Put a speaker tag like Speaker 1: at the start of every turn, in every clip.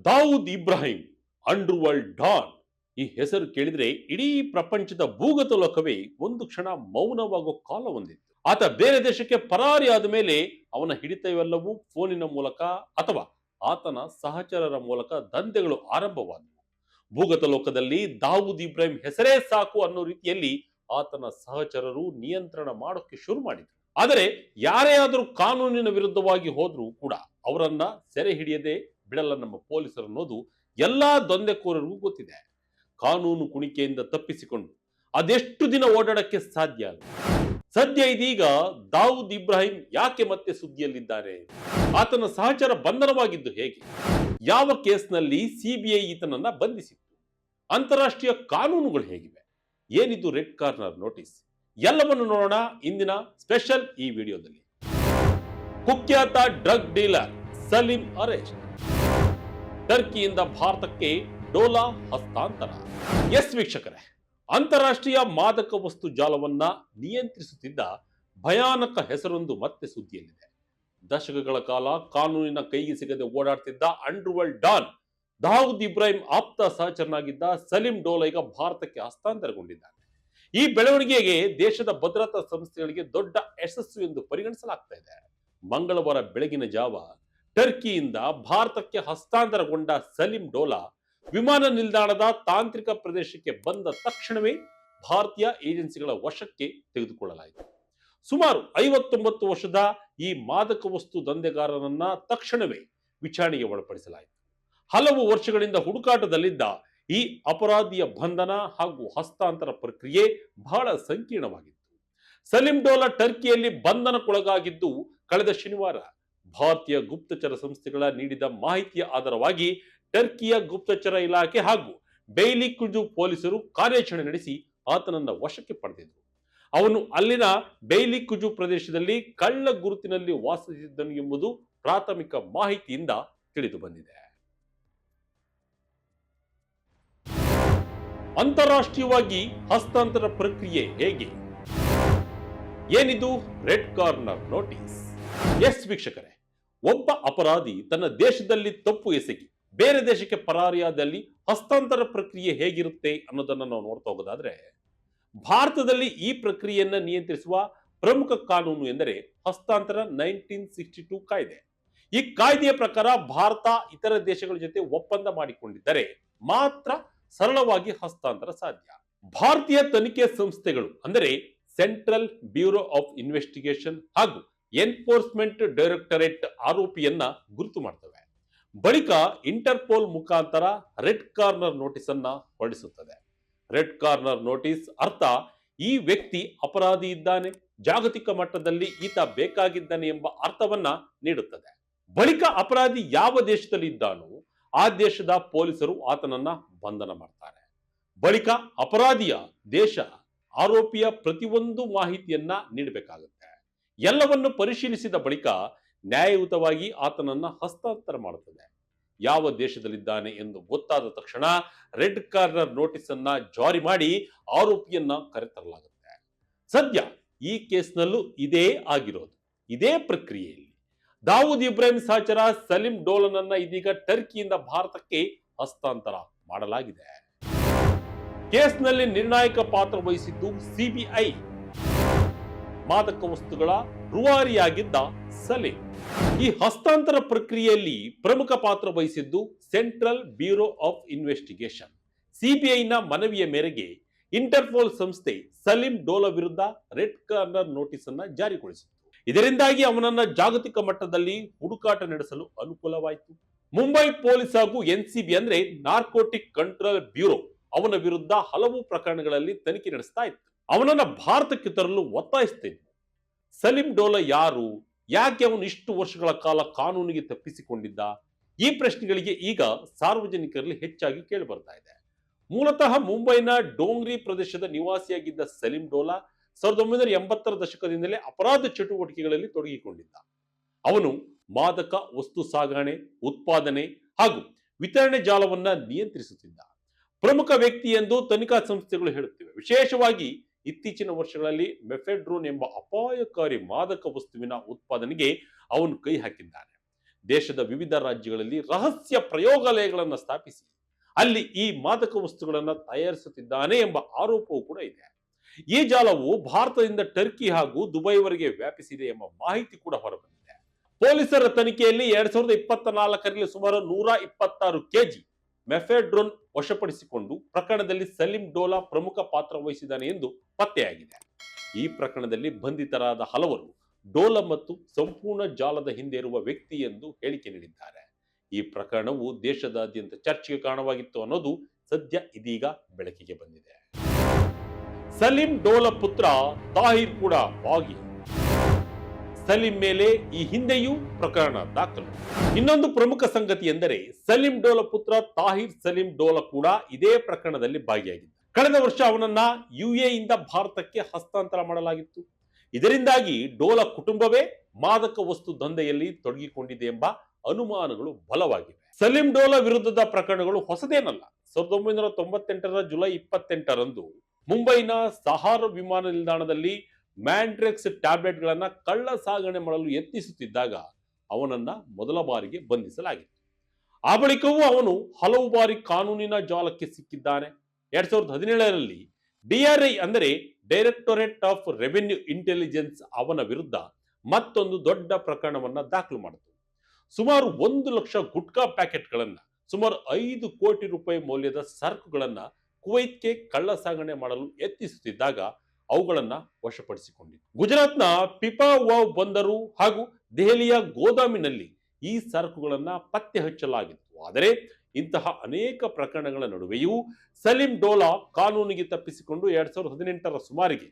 Speaker 1: Dawood Ibrahim underworld Don. ಈ ಹೆಸರು ಕೇಳಿದ್ರೆ ಇಡೀ ಪ್ರಪಂಚದ ಭೂಗತ ಲೋಕವೇ ಒಂದು ಕ್ಷಣ ಮೌನವಾಗೋ ಕಾಲ ಹೊಂದಿತ್ತು. ಆತ ಬೇರೆ ದೇಶಕ್ಕೆ ಪರಾರಿ ಆದ ಮೇಲೆ ಅವನ ಹಿಡಿತವೆಲ್ಲವೂ ಫೋನಿನ ಮೂಲಕ ಅಥವಾ ಆತನ ಸಹಚರರ ಮೂಲಕ ದಂಧೆಗಳು ಆರಂಭವಾದವು. ಭೂಗತ ಲೋಕದಲ್ಲಿ ದಾವೂದ್ ಇಬ್ರಾಹಿಂ ಹೆಸರೇ ಸಾಕು ಅನ್ನೋ ರೀತಿಯಲ್ಲಿ ಆತನ ಸಹಚರರು ನಿಯಂತ್ರಣ ಮಾಡೋಕೆ ಶುರು ಮಾಡಿದ್ರು. ಆದರೆ ಯಾರೇ ಆದರೂ ಕಾನೂನಿನ ವಿರುದ್ಧವಾಗಿ ಹೋದ್ರೂ ಕೂಡ ಅವರನ್ನ ಸೆರೆ ಹಿಡಿಯದೆ ಬಿಡಲ್ಲ ನಮ್ಮ ಪೊಲೀಸರು ಅನ್ನೋದು ಎಲ್ಲಾ ದಂಧೆಕೋರರಿಗೂ ಗೊತ್ತಿದೆ. ಕಾನೂನು ಕುಣಿಕೆಯಿಂದ ತಪ್ಪಿಸಿಕೊಂಡು ಅದೆಷ್ಟು ದಿನ ಓಡಾಡಕ್ಕೆ ಸಾಧ್ಯ ಅಲ್ಲ. ಸದ್ಯ ಇದೀಗ ದಾವೂದ್ ಇಬ್ರಾಹಿಂ ಯಾಕೆ ಮತ್ತೆ ಸುದ್ದಿಯಲ್ಲಿದ್ದಾರೆ? ಆತನ ಸಹಚರ ಬಂಧನವಾಗಿದ್ದು ಹೇಗೆ? ಯಾವ ಕೇಸ್ನಲ್ಲಿ ಸಿಬಿಐ ಈತನನ್ನ ಬಂಧಿಸಿತ್ತು? ಅಂತಾರಾಷ್ಟ್ರೀಯ ಕಾನೂನುಗಳು ಹೇಗಿವೆ? ಏನಿದು ರೆಡ್ ಕಾರ್ನರ್ ನೋಟಿಸ್? ಎಲ್ಲವನ್ನು ನೋಡೋಣ ಇಂದಿನ ಸ್ಪೆಷಲ್ ಈ ವಿಡಿಯೋದಲ್ಲಿ. ಕುಖ್ಯಾತ ಡ್ರಗ್ ಡೀಲರ್ ಸಲೀಂ ಅರೆಸ್ಟ್. ಟರ್ಕಿಯಿಂದ ಭಾರತಕ್ಕೆ ಡೋಲಾ ಹಸ್ತಾಂತರ. ಎಸ್ ವೀಕ್ಷಕರೇ, ಅಂತಾರಾಷ್ಟ್ರೀಯ ಮಾದಕ ವಸ್ತು ಜಾಲವನ್ನ ನಿಯಂತ್ರಿಸುತ್ತಿದ್ದ ಭಯಾನಕ ಹೆಸರೊಂದು ಮತ್ತೆ ಸುದ್ದಿಯಲ್ಲಿದೆ. ದಶಕಗಳ ಕಾಲ ಕಾನೂನಿನ ಕೈಗೆ ಸಿಗದೆ ಓಡಾಡ್ತಿದ್ದ ಅಂಡರ್ವರ್ಲ್ಡ್ ಡಾನ್ ದಾವೂದ್ ಇಬ್ರಾಹಿಂ ಆಪ್ತ ಸಹಚರನಾಗಿದ್ದ ಸಲೀಂ ಡೋಲಾ ಈಗ ಭಾರತಕ್ಕೆ ಹಸ್ತಾಂತರಗೊಂಡಿದ್ದಾನೆ. ಈ ಬೆಳವಣಿಗೆಗೆ ದೇಶದ ಭದ್ರತಾ ಸಂಸ್ಥೆಗಳಿಗೆ ದೊಡ್ಡ ಯಶಸ್ಸು ಎಂದು ಪರಿಗಣಿಸಲಾಗ್ತಾ ಇದೆ. ಮಂಗಳವಾರ ಬೆಳಗಿನ ಜಾವ ಟರ್ಕಿಯಿಂದ ಭಾರತಕ್ಕೆ ಹಸ್ತಾಂತರಗೊಂಡ ಸಲೀಂ ಡೋಲಾ ವಿಮಾನ ನಿಲ್ದಾಣದ ತಾಂತ್ರಿಕ ಪ್ರದೇಶಕ್ಕೆ ಬಂದ ತಕ್ಷಣವೇ ಭಾರತೀಯ ಏಜೆನ್ಸಿಗಳ ವಶಕ್ಕೆ ತೆಗೆದುಕೊಳ್ಳಲಾಯಿತು. ಸುಮಾರು 59 ವರ್ಷದ ಈ ಮಾದಕ ವಸ್ತು ದಂಧೆಗಾರನನ್ನ ತಕ್ಷಣವೇ ವಿಚಾರಣೆಗೆ ಒಳಪಡಿಸಲಾಯಿತು. ಹಲವು ವರ್ಷಗಳಿಂದ ಹುಡುಕಾಟದಲ್ಲಿದ್ದ ಈ ಅಪರಾಧಿಯ ಬಂಧನ ಹಾಗೂ ಹಸ್ತಾಂತರ ಪ್ರಕ್ರಿಯೆ ಬಹಳ ಸಂಕೀರ್ಣವಾಗಿತ್ತು. ಸಲೀಂ ಡೋಲಾ ಟರ್ಕಿಯಲ್ಲಿ ಬಂಧನಕ್ಕೊಳಗಾಗಿದ್ದು ಕಳೆದ ಶನಿವಾರ. ಭಾರತೀಯ ಗುಪ್ತಚರ ಸಂಸ್ಥೆಗಳ ನೀಡಿದ ಮಾಹಿತಿಯ ಆಧಾರವಾಗಿ ಟರ್ಕಿಯ ಗುಪ್ತಚರ ಇಲಾಖೆ ಹಾಗೂ ಬೈಲಿಕುಜು ಪೊಲೀಸರು ಕಾರ್ಯಾಚರಣೆ ನಡೆಸಿ ಆತನನ್ನ ವಶಕ್ಕೆ ಪಡೆದಿದ್ರು. ಅವನು ಅಲ್ಲಿನ ಬೈಲಿಕುಜು ಪ್ರದೇಶದಲ್ಲಿ ಕಳ್ಳ ಗುರುತಿನಲ್ಲಿ ವಾಸಿಸಿದ್ದನು ಎಂಬುದು ಪ್ರಾಥಮಿಕ ಮಾಹಿತಿಯಿಂದ ತಿಳಿದು ಬಂದಿದೆ. ಅಂತಾರಾಷ್ಟ್ರೀಯವಾಗಿ ಹಸ್ತಾಂತರ ಪ್ರಕ್ರಿಯೆ ಹೇಗೆ? ಏನಿದು ರೆಡ್ ಕಾರ್ನರ್ ನೋಟಿಸ್? ಎಸ್ ವೀಕ್ಷಕರೇ, ಒಬ್ಬ ಅಪರಾಧಿ ತನ್ನ ದೇಶದಲ್ಲಿ ತಪ್ಪು ಎಸಗಿ ಬೇರೆ ದೇಶಕ್ಕೆ ಪರಾರಿಯಾದಲ್ಲಿ ಹಸ್ತಾಂತರ ಪ್ರಕ್ರಿಯೆ ಹೇಗಿರುತ್ತೆ ಅನ್ನೋದನ್ನ ನಾವು ನೋಡ್ತಾ ಹೋಗೋದಾದ್ರೆ, ಭಾರತದಲ್ಲಿ ಈ ಪ್ರಕ್ರಿಯೆಯನ್ನ ನಿಯಂತ್ರಿಸುವ ಪ್ರಮುಖ ಕಾನೂನು ಎಂದರೆ ಹಸ್ತಾಂತರ 1962 ಕಾಯ್ದೆ. ಈ ಕಾಯ್ದೆಯ ಪ್ರಕಾರ ಭಾರತ ಇತರ ದೇಶಗಳ ಜೊತೆ ಒಪ್ಪಂದ ಮಾಡಿಕೊಂಡಿದ್ದರೆ ಮಾತ್ರ ಸರಳವಾಗಿ ಹಸ್ತಾಂತರ ಸಾಧ್ಯ. ಭಾರತೀಯ ತನಿಖೆ ಸಂಸ್ಥೆಗಳು ಅಂದರೆ ಸೆಂಟ್ರಲ್ ಬ್ಯೂರೋ ಆಫ್ ಇನ್ವೆಸ್ಟಿಗೇಷನ್ ಹಾಗೂ ಎನ್ಫೋರ್ಸ್ಮೆಂಟ್ ಡೈರೆಕ್ಟರೇಟ್ ಆರೋಪಿಯನ್ನ ಗುರುತು ಮಾಡ್ತವೆ. ಬಳಿಕ ಇಂಟರ್ಪೋಲ್ ಮುಖಾಂತರ ರೆಡ್ ಕಾರ್ನರ್ ನೋಟಿಸ್ ಅನ್ನ ಹೊರಡಿಸುತ್ತದೆ. ರೆಡ್ ಕಾರ್ನರ್ ನೋಟಿಸ್ ಅರ್ಥ ಈ ವ್ಯಕ್ತಿ ಅಪರಾಧಿ ಇದ್ದಾನೆ, ಜಾಗತಿಕ ಮಟ್ಟದಲ್ಲಿ ಈತ ಬೇಕಾಗಿದ್ದಾನೆ ಎಂಬ ಅರ್ಥವನ್ನ ನೀಡುತ್ತದೆ. ಬಳಿಕ ಅಪರಾಧಿ ಯಾವ ದೇಶದಲ್ಲಿ ಇದ್ದಾನೋ ಆ ದೇಶದ ಪೊಲೀಸರು ಆತನನ್ನ ಬಂಧನ ಮಾಡ್ತಾರೆ. ಬಳಿಕ ಅಪರಾಧಿಯ ದೇಶ ಆರೋಪಿಯ ಪ್ರತಿಯೊಂದು ಮಾಹಿತಿಯನ್ನ ನೀಡಬೇಕಾಗುತ್ತೆ. ಎಲ್ಲವನ್ನು ಪರಿಶೀಲಿಸಿದ ಬಳಿಕ ನ್ಯಾಯಯುತವಾಗಿ ಆತನನ್ನ ಹಸ್ತಾಂತರ ಮಾಡುತ್ತದೆ. ಯಾವ ದೇಶದಲ್ಲಿದ್ದಾನೆ ಎಂದು ಗೊತ್ತಾದ ತಕ್ಷಣ ರೆಡ್ ಕಾರ್ನರ್ ನೋಟಿಸ್ ಅನ್ನ ಜಾರಿ ಮಾಡಿ ಆರೋಪಿಯನ್ನ ಕರೆತರಲಾಗುತ್ತೆ. ಸದ್ಯ ಈ ಕೇಸ್ನಲ್ಲೂ ಇದೇ ಆಗಿರೋದು. ಇದೇ ಪ್ರಕ್ರಿಯೆಯಲ್ಲಿ ದಾವೂದ್ ಇಬ್ರಾಹಿಂ ಸಹಚರ ಸಲೀಂ ಡೋಲಾನನ್ನ ಇದೀಗ ಟರ್ಕಿಯಿಂದ ಭಾರತಕ್ಕೆ ಹಸ್ತಾಂತರ ಮಾಡಲಾಗಿದೆ. ಕೇಸ್ನಲ್ಲಿ ನಿರ್ಣಾಯಕ ಪಾತ್ರ ವಹಿಸಿದ್ದು ಸಿಬಿಐ. ಮಾದಕ ವಸ್ತುಗಳ ರೂವಾರಿಯಾಗಿದ್ದ ಸಲೀಂ. ಈ ಹಸ್ತಾಂತರ ಪ್ರಕ್ರಿಯೆಯಲ್ಲಿ ಪ್ರಮುಖ ಪಾತ್ರ ವಹಿಸಿದ್ದು ಸೆಂಟ್ರಲ್ ಬ್ಯೂರೋ ಆಫ್ ಇನ್ವೆಸ್ಟಿಗೇಷನ್. ಸಿಬಿಐನ ಮನವಿಯ ಮೇರೆಗೆ ಇಂಟರ್ಪೋಲ್ ಸಂಸ್ಥೆ ಸಲೀಂ ಡೋಲಾ ವಿರುದ್ಧ ರೆಡ್ ಕಾರ್ನರ್ ನೋಟಿಸ್ ಅನ್ನ ಜಾರಿಗೊಳಿಸಿತು. ಇದರಿಂದಾಗಿ ಅವನನ್ನ ಜಾಗತಿಕ ಮಟ್ಟದಲ್ಲಿ ಹುಡುಕಾಟ ನಡೆಸಲು ಅನುಕೂಲವಾಯಿತು. ಮುಂಬೈ ಪೊಲೀಸ್ ಹಾಗೂ ಎನ್ಸಿಬಿ ಅಂದ್ರೆ ನಾರ್ಕೋಟಿಕ್ ಕಂಟ್ರೋಲ್ ಬ್ಯೂರೋ ಅವನ ವಿರುದ್ಧ ಹಲವು ಪ್ರಕರಣಗಳಲ್ಲಿ ತನಿಖೆ ನಡೆಸ್ತಾ ಇತ್ತು. ಅವನನ್ನ ಭಾರತಕ್ಕೆ ತರಲು ಒತ್ತಾಯಿಸ್ತಾ ಇತ್ತು. ಸಲೀಂ ಡೋಲಾ ಯಾರು? ಯಾಕೆ ಅವನು ಇಷ್ಟು ವರ್ಷಗಳ ಕಾಲ ಕಾನೂನಿಗೆ ತಪ್ಪಿಸಿಕೊಂಡಿದ್ದ? ಈ ಪ್ರಶ್ನೆಗಳಿಗೆ ಈಗ ಸಾರ್ವಜನಿಕರಲ್ಲಿ ಹೆಚ್ಚಾಗಿ ಕೇಳಿ ಬರ್ತಾ ಇದೆ. ಮೂಲತಃ ಮುಂಬೈನ ಡೋಂಗ್ರಿ ಪ್ರದೇಶದ ನಿವಾಸಿಯಾಗಿದ್ದ ಸಲೀಂ ಡೋಲಾ 1980ರ ದಶಕದಿಂದಲೇ ಅಪರಾಧ ಚಟುವಟಿಕೆಗಳಲ್ಲಿ ತೊಡಗಿಕೊಂಡಿದ್ದ. ಅವನು ಮಾದಕ ವಸ್ತು ಸಾಗಣೆ, ಉತ್ಪಾದನೆ ಹಾಗೂ ವಿತರಣೆ ಜಾಲವನ್ನ ನಿಯಂತ್ರಿಸುತ್ತಿದ್ದ ಪ್ರಮುಖ ವ್ಯಕ್ತಿ ಎಂದು ತನಿಖಾ ಸಂಸ್ಥೆಗಳು ಹೇಳುತ್ತಿವೆ. ವಿಶೇಷವಾಗಿ ಇತ್ತೀಚಿನ ವರ್ಷಗಳಲ್ಲಿ ಮೆಫೆಡ್ರೋನ್ ಎಂಬ ಅಪಾಯಕಾರಿ ಮಾದಕ ವಸ್ತುವಿನ ಉತ್ಪಾದನೆಗೆ ಅವನು ಕೈ ಹಾಕಿದ್ದಾನೆ. ದೇಶದ ವಿವಿಧ ರಾಜ್ಯಗಳಲ್ಲಿ ರಹಸ್ಯ ಪ್ರಯೋಗಾಲಯಗಳನ್ನು ಸ್ಥಾಪಿಸಿ ಅಲ್ಲಿ ಈ ಮಾದಕ ವಸ್ತುಗಳನ್ನು ತಯಾರಿಸುತ್ತಿದ್ದಾನೆ ಎಂಬ ಆರೋಪವೂ ಕೂಡ ಇದೆ. ಈ ಜಾಲವು ಭಾರತದಿಂದ ಟರ್ಕಿ ಹಾಗೂ ದುಬೈವರೆಗೆ ವ್ಯಾಪಿಸಿದೆ ಎಂಬ ಮಾಹಿತಿ ಕೂಡ ಹೊರಬಂದಿದೆ. ಪೊಲೀಸರ ತನಿಖೆಯಲ್ಲಿ 2024ರಲ್ಲಿ ಸುಮಾರು 126 ಕೆಜಿ ಮೆಫೆಡ್ರೋನ್ ವಶಪಡಿಸಿಕೊಂಡು ಪ್ರಕರಣದಲ್ಲಿ ಸಲೀಂ ಡೋಲಾ ಪ್ರಮುಖ ಪಾತ್ರ ವಹಿಸಿದ್ದಾನೆ ಎಂದು ಪತ್ತೆಯಾಗಿದೆ. ಈ ಪ್ರಕರಣದಲ್ಲಿ ಬಂಧಿತರಾದ ಹಲವರು ಡೋಲಾ ಮತ್ತು ಸಂಪೂರ್ಣ ಜಾಲದ ಹಿಂದೆ ಇರುವ ವ್ಯಕ್ತಿ ಎಂದು ಹೇಳಿಕೆ ನೀಡಿದ್ದಾರೆ. ಈ ಪ್ರಕರಣವು ದೇಶದಾದ್ಯಂತ ಚರ್ಚೆಗೆ ಕಾರಣವಾಗಿತ್ತು ಅನ್ನೋದು ಸದ್ಯ ಇದೀಗ ಬೆಳಕಿಗೆ ಬಂದಿದೆ. ಸಲೀಂ ಡೋಲಾ ಪುತ್ರ ತಾಹಿರ್ ಕೂಡ ಭಾಗಿ. ಸಲೀಂ ಮೇಲೆ ಈ ಹಿಂದೆಯೂ ಪ್ರಕರಣ ದಾಖಲು. ಇನ್ನೊಂದು ಪ್ರಮುಖ ಸಂಗತಿ ಎಂದರೆ ಸಲೀಂ ಡೋಲಾ ಪುತ್ರ ತಾಹಿರ್ ಸಲೀಂ ಡೋಲಾ ಕೂಡ ಇದೇ ಪ್ರಕರಣದಲ್ಲಿ ಭಾಗಿಯಾಗಿದ್ದ. ಕಳೆದ ವರ್ಷ ಅವನನ್ನ ಯುಎಇ ಇಂದ ಭಾರತಕ್ಕೆ ಹಸ್ತಾಂತರ ಮಾಡಲಾಗಿತ್ತು. ಇದರಿಂದಾಗಿ ಡೋಲಾ ಕುಟುಂಬವೇ ಮಾದಕ ವಸ್ತು ದಂಧೆಯಲ್ಲಿ ತೊಡಗಿಕೊಂಡಿದೆ ಎಂಬ ಅನುಮಾನಗಳು ಬಲವಾಗಿವೆ. ಸಲೀಂ ಡೋಲಾ ವಿರುದ್ಧದ ಪ್ರಕರಣಗಳು ಹೊಸದೇನಲ್ಲ. 1998ರ ಜುಲೈ 28ರಂದು ಮುಂಬೈನ ಸಹಾರ ವಿಮಾನ ನಿಲ್ದಾಣದಲ್ಲಿ ಮ್ಯಾಂಡ್ರೆಕ್ಸ್ ಟ್ಯಾಬ್ಲೆಟ್ ಗಳನ್ನ ಕಳ್ಳ ಸಾಗಣೆ ಮಾಡಲು ಯತ್ನಿಸುತ್ತಿದ್ದಾಗ ಅವನನ್ನ ಮೊದಲ ಬಾರಿಗೆ ಬಂಧಿಸಲಾಗಿತ್ತು. ಆ ಬಳಿಕವೂ ಅವನು ಹಲವು ಬಾರಿ ಕಾನೂನಿನ ಜಾಲಕ್ಕೆ ಸಿಕ್ಕಿದ್ದಾನೆ. 2017ರಲ್ಲಿ ಡಿಆರ್ಐ ಅಂದರೆ ಡೈರೆಕ್ಟೊರೇಟ್ ಆಫ್ ರೆವೆನ್ಯೂ ಇಂಟೆಲಿಜೆನ್ಸ್ ಅವನ ವಿರುದ್ಧ ಮತ್ತೊಂದು ದೊಡ್ಡ ಪ್ರಕರಣವನ್ನ ದಾಖಲು ಮಾಡಿತು. ಸುಮಾರು 1 ಲಕ್ಷ ಗುಟ್ಕಾ ಪ್ಯಾಕೆಟ್ಗಳನ್ನ, ಸುಮಾರು 5 ಕೋಟಿ ರೂಪಾಯಿ ಮೌಲ್ಯದ ಸರಕುಗಳನ್ನ ಕುವೈತ್ಗೆ ಕಳ್ಳ ಸಾಗಣೆ ಮಾಡಲು ಯತ್ನಿಸುತ್ತಿದ್ದಾಗ ಅವುಗಳನ್ನ ವಶಪಡಿಸಿಕೊಂಡಿತು. ಗುಜರಾತ್ನ ಪಿಪಾವಾವ್ ಬಂದರು ಹಾಗೂ ದೆಹಲಿಯ ಗೋದಾಮಿನಲ್ಲಿ ಈ ಸರಕುಗಳನ್ನ ಪತ್ತೆ ಹಚ್ಚಲಾಗಿತ್ತು. ಆದರೆ ಇಂತಹ ಅನೇಕ ಪ್ರಕರಣಗಳ ನಡುವೆಯೂ ಸಲೀಂ ಡೋಲಾ ಕಾನೂನಿಗೆ ತಪ್ಪಿಸಿಕೊಂಡು 2018ರ ಸುಮಾರಿಗೆ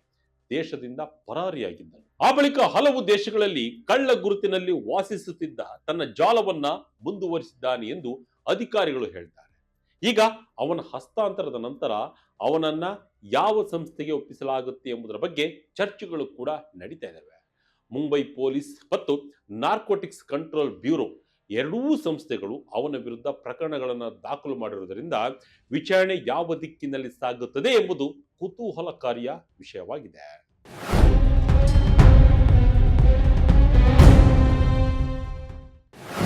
Speaker 1: ದೇಶದಿಂದ ಪರಾರಿಯಾಗಿದ್ದನು. ಆ ಬಳಿಕ ಹಲವು ದೇಶಗಳಲ್ಲಿ ಕಳ್ಳ ಗುರುತಿನಲ್ಲಿ ವಾಸಿಸುತ್ತಿದ್ದ ತನ್ನ ಜಾಲವನ್ನ ಮುಂದುವರಿಸಿದ್ದಾನೆ ಎಂದು ಅಧಿಕಾರಿಗಳು ಹೇಳ್ತಾರೆ. ಈಗ ಅವನ ಹಸ್ತಾಂತರದ ನಂತರ ಅವನನ್ನ ಯಾವ ಸಂಸ್ಥೆಗೆ ಒಪ್ಪಿಸಲಾಗುತ್ತೆ ಎಂಬುದರ ಬಗ್ಗೆ ಚರ್ಚೆಗಳು ಕೂಡ ನಡೀತಾ ಇದ್ದಾವೆ. ಮುಂಬೈ ಪೊಲೀಸ್ ಮತ್ತು ನಾರ್ಕೋಟಿಕ್ಸ್ ಕಂಟ್ರೋಲ್ ಬ್ಯೂರೋ ಎರಡೂ ಸಂಸ್ಥೆಗಳು ಅವನ ವಿರುದ್ಧ ಪ್ರಕರಣಗಳನ್ನು ದಾಖಲು ಮಾಡಿರುವುದರಿಂದ ವಿಚಾರಣೆ ಯಾವ ದಿಕ್ಕಿನಲ್ಲಿ ಸಾಗುತ್ತದೆ ಎಂಬುದು ಕುತೂಹಲಕಾರಿಯ ವಿಷಯವಾಗಿದೆ.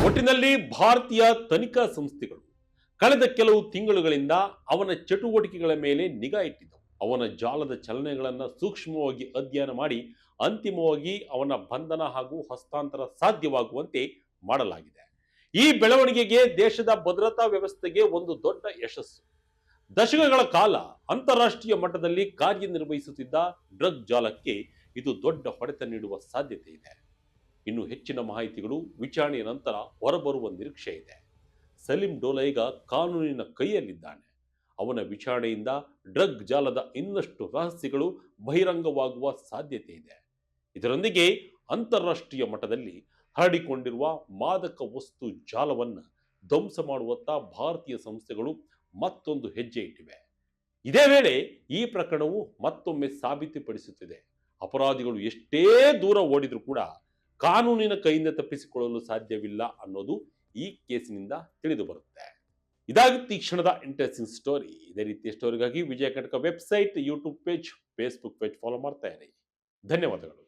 Speaker 1: ಒಟ್ಟಿನಲ್ಲಿ ಭಾರತೀಯ ತನಿಖಾ ಸಂಸ್ಥೆಗಳು ಕಳೆದ ಕೆಲವು ತಿಂಗಳುಗಳಿಂದ ಅವನ ಚಟುವಟಿಕೆಗಳ ಮೇಲೆ ನಿಗಾ ಇಟ್ಟಿದ್ದವು. ಅವನ ಜಾಲದ ಚಲನೆಗಳನ್ನು ಸೂಕ್ಷ್ಮವಾಗಿ ಅಧ್ಯಯನ ಮಾಡಿ ಅಂತಿಮವಾಗಿ ಅವನ ಬಂಧನ ಹಾಗೂ ಹಸ್ತಾಂತರ ಸಾಧ್ಯವಾಗುವಂತೆ ಮಾಡಲಾಗಿದೆ. ಈ ಬೆಳವಣಿಗೆಗೆ ದೇಶದ ಭದ್ರತಾ ವ್ಯವಸ್ಥೆಗೆ ಒಂದು ದೊಡ್ಡ ಯಶಸ್ಸು. ದಶಕಗಳ ಕಾಲ ಅಂತಾರಾಷ್ಟ್ರೀಯ ಮಟ್ಟದಲ್ಲಿ ಕಾರ್ಯನಿರ್ವಹಿಸುತ್ತಿದ್ದ ಡ್ರಗ್ ಜಾಲಕ್ಕೆ ಇದು ದೊಡ್ಡ ಹೊಡೆತ ನೀಡುವ ಸಾಧ್ಯತೆ ಇದೆ. ಇನ್ನು ಹೆಚ್ಚಿನ ಮಾಹಿತಿಗಳು ವಿಚಾರಣೆಯ ನಂತರ ಹೊರಬರುವ ನಿರೀಕ್ಷೆ ಇದೆ. ಸಲೀಂ ಡೋಲಾ ಈಗ ಕಾನೂನಿನ ಕೈಯಲ್ಲಿದ್ದಾನೆ. ಅವನ ವಿಚಾರಣೆಯಿಂದ ಡ್ರಗ್ ಜಾಲದ ಇನ್ನಷ್ಟು ರಹಸ್ಯಗಳು ಬಹಿರಂಗವಾಗುವ ಸಾಧ್ಯತೆ ಇದೆ. ಇದರೊಂದಿಗೆ ಅಂತಾರಾಷ್ಟ್ರೀಯ ಮಟ್ಟದಲ್ಲಿ ಹರಡಿಕೊಂಡಿರುವ ಮಾದಕ ವಸ್ತು ಜಾಲವನ್ನು ಧ್ವಂಸ ಮಾಡುವತ್ತ ಭಾರತೀಯ ಸಂಸ್ಥೆಗಳು ಮತ್ತೊಂದು ಹೆಜ್ಜೆ ಇಟ್ಟಿವೆ. ಇದೇ ವೇಳೆ ಈ ಪ್ರಕರಣವು ಮತ್ತೊಮ್ಮೆ ಸಾಬೀತುಪಡಿಸುತ್ತಿದೆ, ಅಪರಾಧಿಗಳು ಎಷ್ಟೇ ದೂರ ಓಡಿದ್ರೂ ಕೂಡ ಕಾನೂನಿನ ಕೈಯಿಂದ ತಪ್ಪಿಸಿಕೊಳ್ಳಲು ಸಾಧ್ಯವಿಲ್ಲ ಅನ್ನೋದು ಈ ಕೇಸಿನಿಂದ ತಿಳಿದು ಬರುತ್ತೆ. ಇದಾಗಿತ್ತು ಈ ಕ್ಷಣದ ಇಂಟ್ರೆಸ್ಟಿಂಗ್ ಸ್ಟೋರಿ. ಇದೇ ರೀತಿಯ ಸ್ಟೋರಿಗಾಗಿ Vijaya Karnataka website, YouTube page, Facebook page follow ಮಾಡ್ತಾ ಇರಿ. ಧನ್ಯವಾದಗಳು.